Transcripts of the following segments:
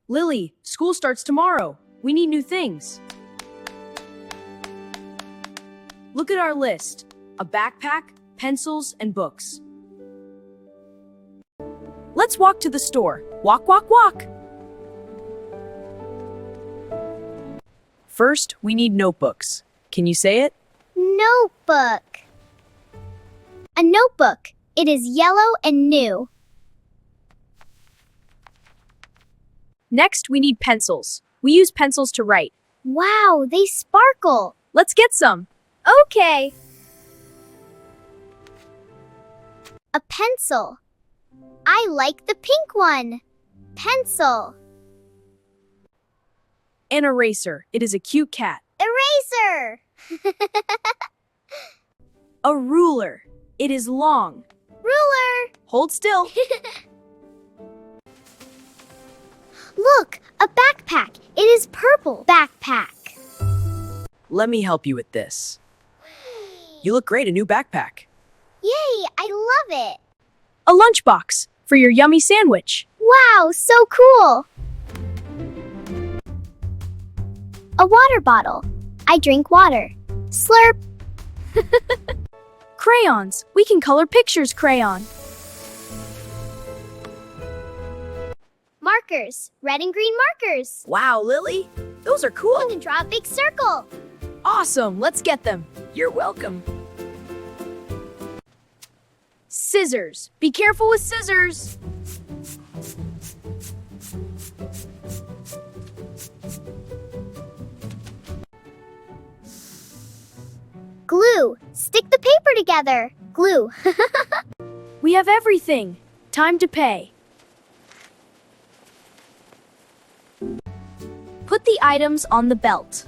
Lily, school starts tomorrow. We need new things. Look at our list. A backpack, pencils, and books. Let's walk to the store. Walk, walk, walk. First, we need notebooks. Can you say it? Notebook. A notebook. It is yellow and new. Next, we need pencils. We use pencils to write. Wow, they sparkle. Let's get some. Okay. A pencil. I like the pink one. Pencil. An eraser. It is a cute cat. Eraser. A ruler. It is long. Ruler. Hold still. Look, a backpack. It is purple. Backpack. Let me help you with this. You look great, a new backpack. Yay, I love it. A lunchbox for your yummy sandwich. Wow, so cool. A water bottle. I drink water. Slurp. Crayons. We can color pictures, crayon. Markers. Red and green markers. Wow, Lily. Those are cool. You can draw a big circle. Awesome. Let's get them. You're welcome. Scissors. Be careful with scissors. Glue. Stick the paper together. Glue. We have everything. Time to pay. Put the items on the belt.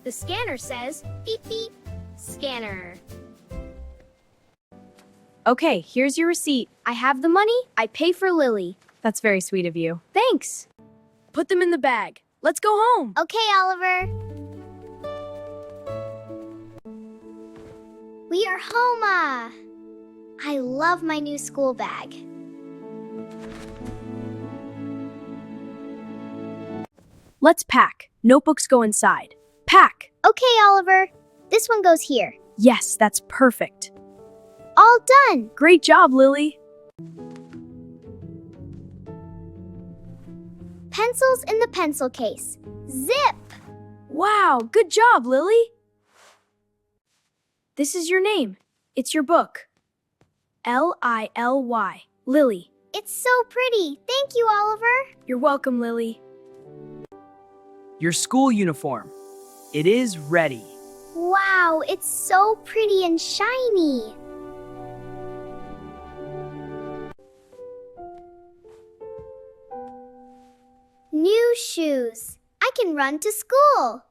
The scanner says, beep beep, scanner. Okay, here's your receipt. I have the money. I pay for Lily. That's very sweet of you. Thanks. Put them in the bag. Let's go home. Okay, Oliver. We are home. I love my new school bag. Let's pack. Notebooks go inside. Pack. Okay, Oliver. This one goes here. Yes, that's perfect. All done. Great job, Lily. Pencils in the pencil case. Zip. Wow, good job, Lily. This is your name. It's your book. Lily. Lily. It's so pretty. Thank you, Oliver. You're welcome, Lily. Your school uniform. It is ready. Wow, it's so pretty and shiny. New shoes. I can run to school.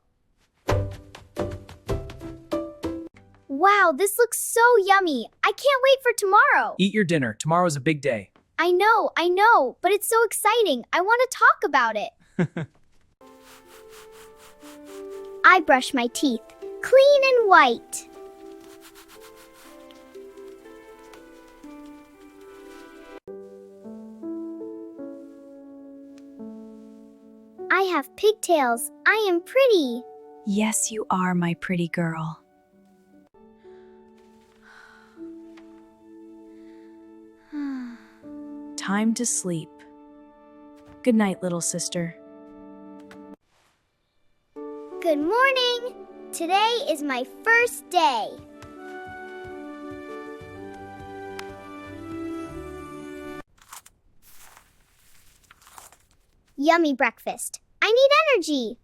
Wow, this looks so yummy. I can't wait for tomorrow. Eat your dinner. Tomorrow's a big day. I know, but it's so exciting. I want to talk about it. I brush my teeth, clean and white. I have pigtails. I am pretty. Yes, you are, my pretty girl. Time to sleep. Good night, little sister. Good morning. Today is my first day. Yummy breakfast. I need energy.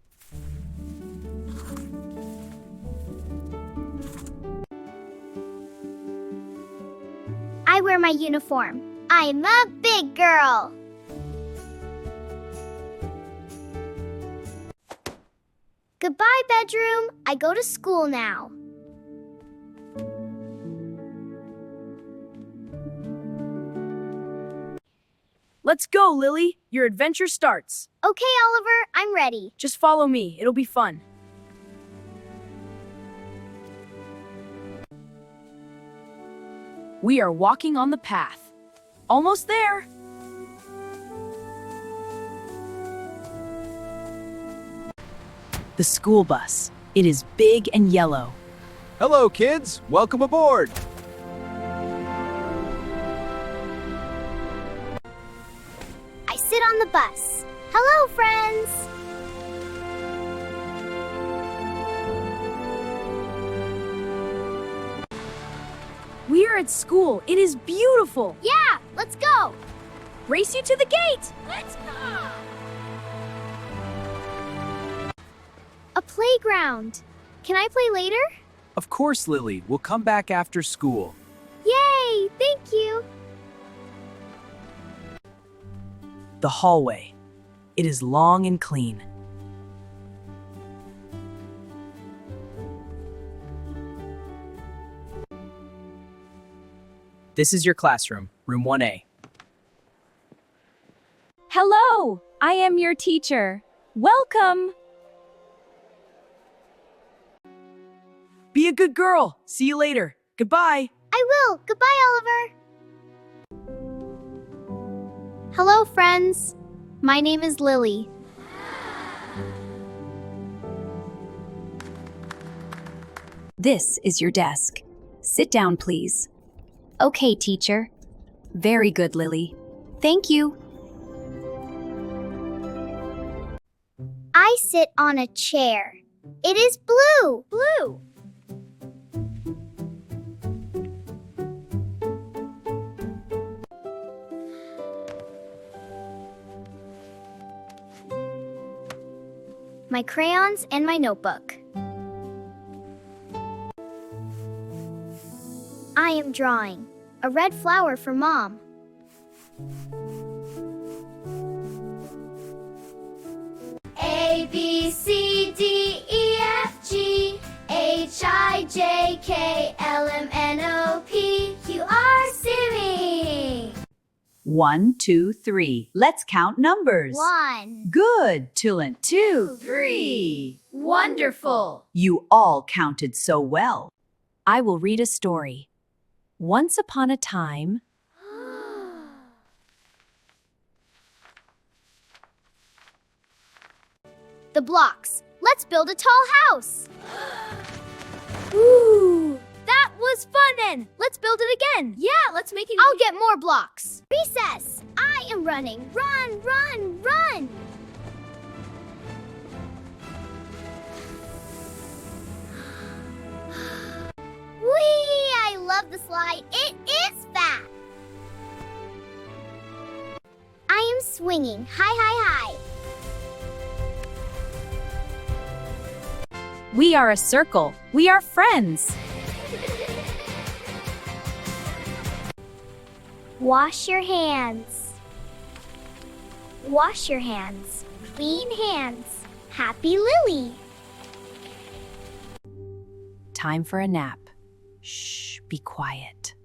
I wear my uniform. I'm a big girl. Goodbye, bedroom. I go to school now. Let's go, Lily. Your adventure starts. Okay, Oliver, I'm ready. Just follow me. It'll be fun. We are walking on the path. Almost there. The school bus. It is big and yellow. Hello, kids. Welcome aboard. I sit on the bus. Hello, friends. We are at school. It is beautiful. Yeah, let's go. Race you to the gate. Let's go. A playground. Can I play later? Of course, Lily. We'll come back after school. Yay, thank you. The hallway. It is long and clean. This is your classroom, room 1A. Hello, I am your teacher. Welcome. Be a good girl. See you later. Goodbye. I will. Goodbye, Oliver. Hello, friends. My name is Lily. This is your desk. Sit down, please. Okay, teacher. Very good, Lily. Thank you. I sit on a chair. It is blue. Blue. My crayons and my notebook. I am drawing a red flower for Mom. A, B, C, D, E, F, G, H, I, J, K, L, M, N, O, P, Q, R, swimming. 1, 2, 3. Let's count numbers. 1, Good, Tulin. 2, 3. Wonderful. You all counted so well. I will read a story. Once upon a time, The blocks. Let's build a tall house. Ooh, that was fun then. Let's build it again. Yeah, let's make it. I'll get more blocks. Recess. I am running. Run, run, run. Whee! I love the slide. It is fast. I am swinging. Hi, hi, hi. we are a circle. We are friends. Wash your hands. Wash your hands. Clean hands. Happy Lily. Time for a nap. Shh, be quiet.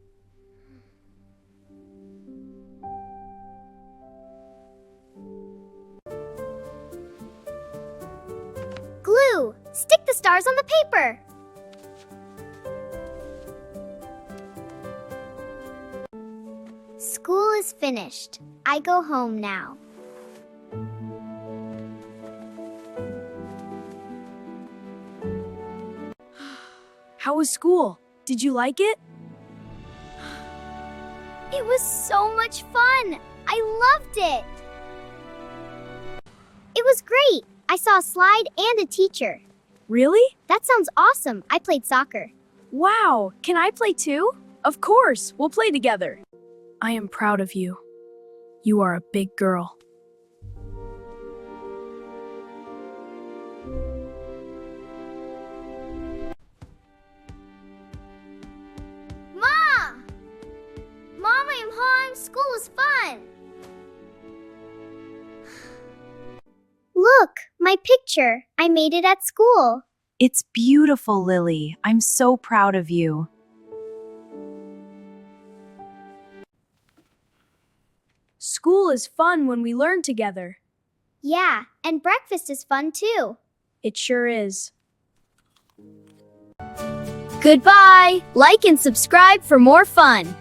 Glue. Stick the stars on the paper. School is finished. I go home now. How was school? Did you like it? It was so much fun. I loved it. It was great. I saw a slide and a teacher. Really? That sounds awesome. I played soccer. Wow. Can I play too? Of course. We'll play together. I am proud of you. You are a big girl. Ma! Mom, I am home. School was fun. Look, my picture. I made it at school. It's beautiful, Lily. I'm so proud of you. School is fun when we learn together. Yeah, and breakfast is fun too. It sure is. Goodbye. Like and subscribe for more fun.